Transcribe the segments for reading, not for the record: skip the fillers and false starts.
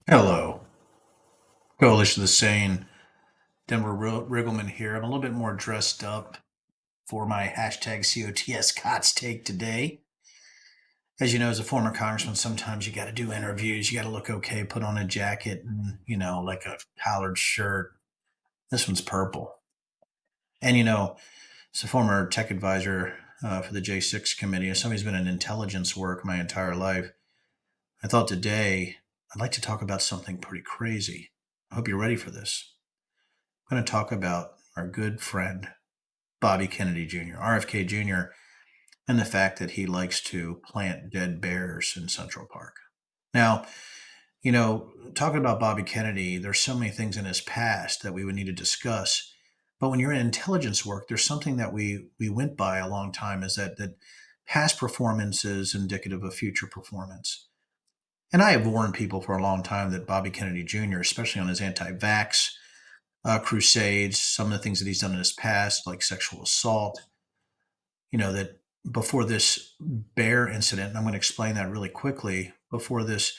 Hello, Coalition of the Sane, Denver Riggleman here. I'm a little bit more dressed up for my hashtag COTS COTS take today. As you know, as a former congressman, sometimes you got to do interviews. You got to look okay, put on a jacket and, like a collared shirt. This one's purple. And, as a former tech advisor for the J6 committee, as somebody who's been in intelligence work my entire life, I thought today I'd like to talk about something pretty crazy. I hope you're ready for this. I'm going to talk about our good friend, Bobby Kennedy Jr., RFK Jr., and the fact that he likes to plant dead bears in Central Park. Now, talking about Bobby Kennedy, there's so many things in his past that we would need to discuss. But when you're in intelligence work, there's something that we went by a long time is that past performance is indicative of future performance. And I have warned people for a long time that Bobby Kennedy Jr., especially on his anti-vax crusades, some of the things that he's done in his past, like sexual assault, that before this bear incident, and I'm going to explain that really quickly, before this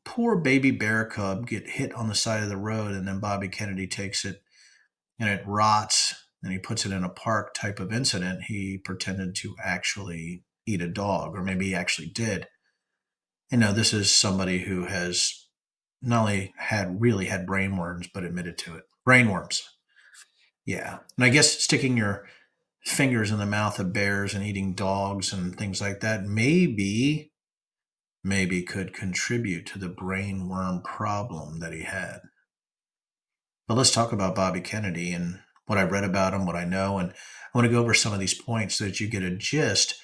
poor baby bear cub get hit on the side of the road and then Bobby Kennedy takes it and it rots and he puts it in a park type of incident, he pretended to actually eat a dog, or maybe he actually did. This is somebody who has not only had brainworms, but admitted to it. Brainworms. Yeah. And I guess sticking your fingers in the mouth of bears and eating dogs and things like that maybe could contribute to the brain worm problem that he had. But let's talk about Bobby Kennedy and what I read about him, what I know, and I want to go over some of these points so that you get a gist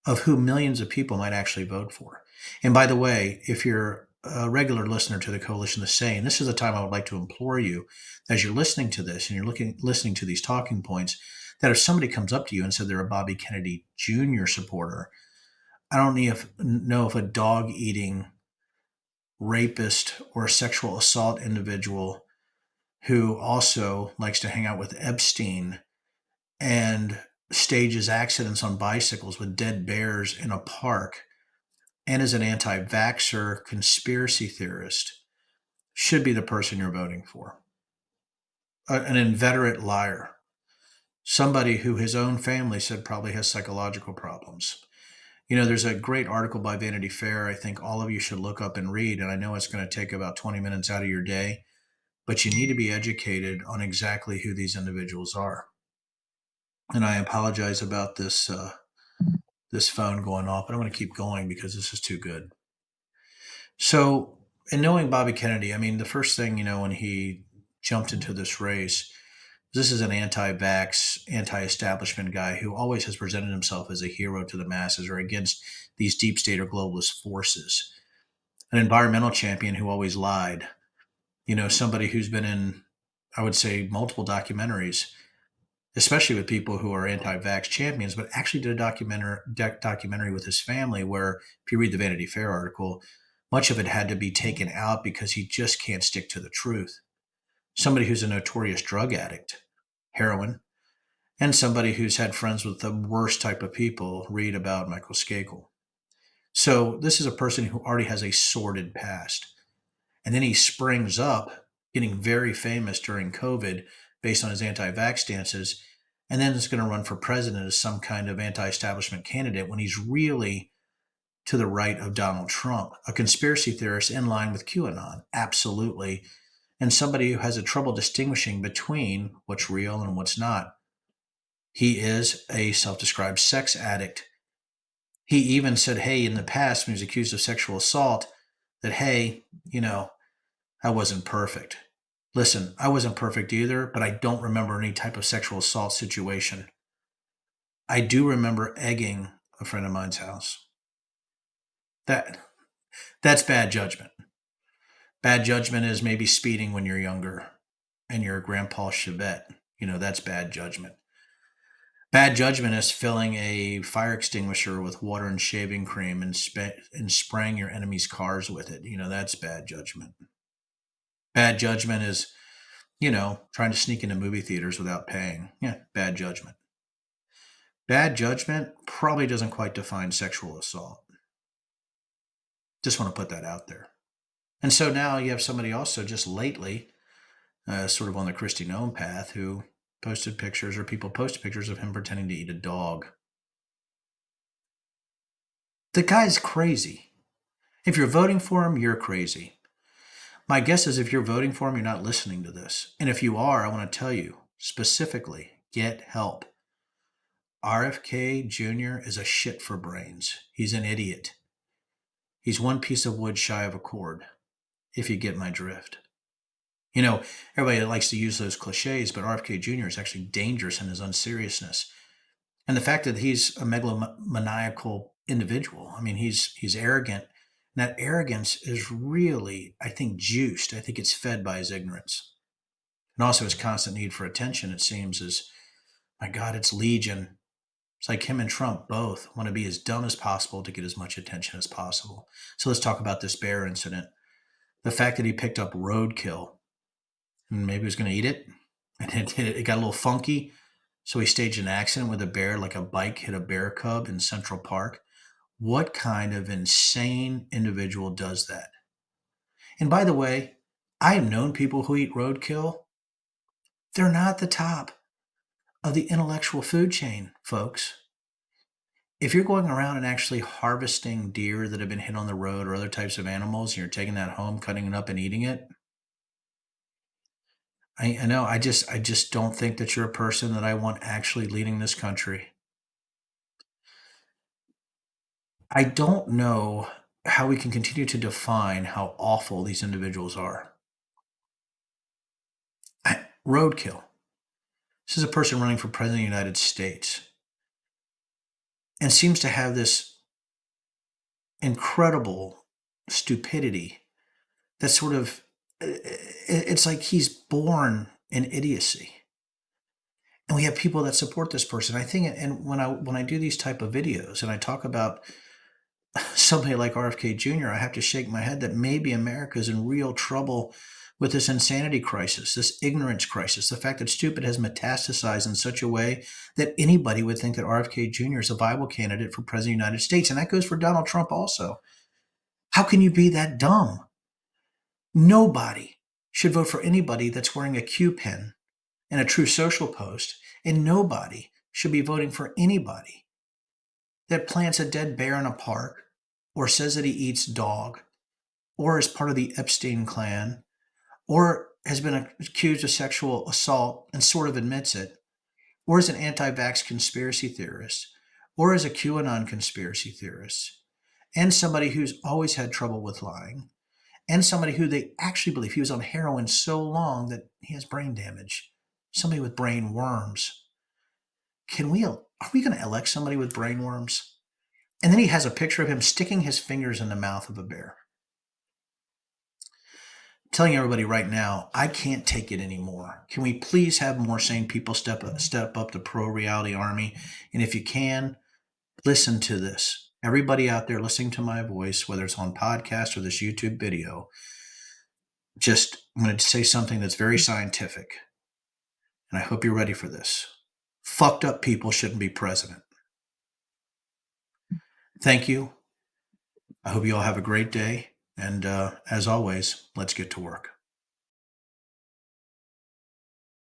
of who millions of people might actually vote for. And by the way, if you're a regular listener to the Coalition of the Sane, this is a time I would like to implore you, as you're listening to this and you're listening to these talking points, that if somebody comes up to you and said they're a Bobby Kennedy Jr. supporter, I don't know if a dog eating rapist or sexual assault individual who also likes to hang out with Epstein and stages accidents on bicycles with dead bears in a park and is an anti vaxxer conspiracy theorist should be the person you're voting for. An inveterate liar, somebody who his own family said probably has psychological problems. There's a great article by Vanity Fair I think all of you should look up and read, and I know it's going to take about 20 minutes out of your day, but you need to be educated on exactly who these individuals are. And I apologize about this phone going off, but I'm going to keep going because this is too good. So, in knowing Bobby Kennedy, I mean, the first thing, when he jumped into this race, this is an anti vax, anti establishment guy who always has presented himself as a hero to the masses or against these deep state or globalist forces. An environmental champion who always lied, somebody who's been in, I would say, multiple documentaries, especially with people who are anti vax champions, but actually did a documentary with his family where, if you read the Vanity Fair article, much of it had to be taken out because he just can't stick to the truth. Somebody who's a notorious drug addict, heroin, and somebody who's had friends with the worst type of people. Read about Michael Skakel. So this is a person who already has a sordid past. And then he springs up, getting very famous during COVID based on his anti vax stances, and then is going to run for president as some kind of anti establishment candidate when he's really to the right of Donald Trump, a conspiracy theorist in line with QAnon, absolutely, and somebody who has a trouble distinguishing between what's real and what's not. He is a self described sex addict. He even said, hey, in the past, when he was accused of sexual assault, that, hey, I wasn't perfect. Listen, I wasn't perfect either, but I don't remember any type of sexual assault situation. I do remember egging a friend of mine's house. That that's bad judgment. Bad judgment is maybe speeding when you're younger and you're a grandpa Chevette. That's bad judgment. Bad judgment is filling a fire extinguisher with water and shaving cream and spraying your enemy's cars with it. That's bad judgment. Bad judgment is, trying to sneak into movie theaters without paying. Yeah, bad judgment. Bad judgment probably doesn't quite define sexual assault. Just want to put that out there. And so now you have somebody also just lately, sort of on the Christy Nome path, who posted pictures, or people posted pictures of him pretending to eat a dog. The guy's crazy. If you're voting for him, you're crazy. My guess is if you're voting for him, you're not listening to this. And if you are, I want to tell you specifically, get help. RFK Jr. is a shit for brains. He's an idiot. He's one piece of wood shy of a cord, if you get my drift. You know, everybody likes to use those cliches, but RFK Jr. is actually dangerous in his unseriousness. And the fact that he's a megalomaniacal individual, I mean, he's arrogant. And that arrogance is really, I think, juiced. I think it's fed by his ignorance. And also his constant need for attention, it seems, is, my God, it's legion. It's like him and Trump both want to be as dumb as possible to get as much attention as possible. So let's talk about this bear incident. The fact that he picked up roadkill, and maybe he was going to eat it, and it got a little funky. So he staged an accident with a bear, like a bike hit a bear cub in Central Park. What kind of insane individual does that? And by the way, I have known people who eat roadkill. They're not the top of the intellectual food chain, folks. If you're going around and actually harvesting deer that have been hit on the road or other types of animals, and you're taking that home, cutting it up, and eating it, I know. I just don't think that you're a person that I want actually leading this country. I don't know how we can continue to define how awful these individuals are. Roadkill. This is a person running for president of the United States and seems to have this incredible stupidity that sort of, it's like he's born in idiocy. And we have people that support this person. I think, and when I do these type of videos and I talk about somebody like RFK Jr., I have to shake my head that maybe America is in real trouble with this insanity crisis, this ignorance crisis, the fact that stupid has metastasized in such a way that anybody would think that RFK Jr. is a viable candidate for president of the United States. And that goes for Donald Trump also. How can you be that dumb? Nobody should vote for anybody that's wearing a Q pen and a True Social post, and nobody should be voting for anybody that plants a dead bear in a park, or says that he eats dog, or is part of the Epstein clan, or has been accused of sexual assault and sort of admits it, or is an anti vax conspiracy theorist, or is a QAnon conspiracy theorist, and somebody who's always had trouble with lying, and somebody who they actually believe he was on heroin so long that he has brain damage, somebody with brain worms. Are we going to elect somebody with brain worms? And then he has a picture of him sticking his fingers in the mouth of a bear. I'm telling everybody right now, I can't take it anymore. Can we please have more sane people step up to Pro Reality Army? And if you can, listen to this. Everybody out there listening to my voice, whether it's on podcast or this YouTube video, I'm going to say something that's very scientific. And I hope you're ready for this. Fucked up people shouldn't be president. Thank you. I hope you all have a great day. And as always, let's get to work.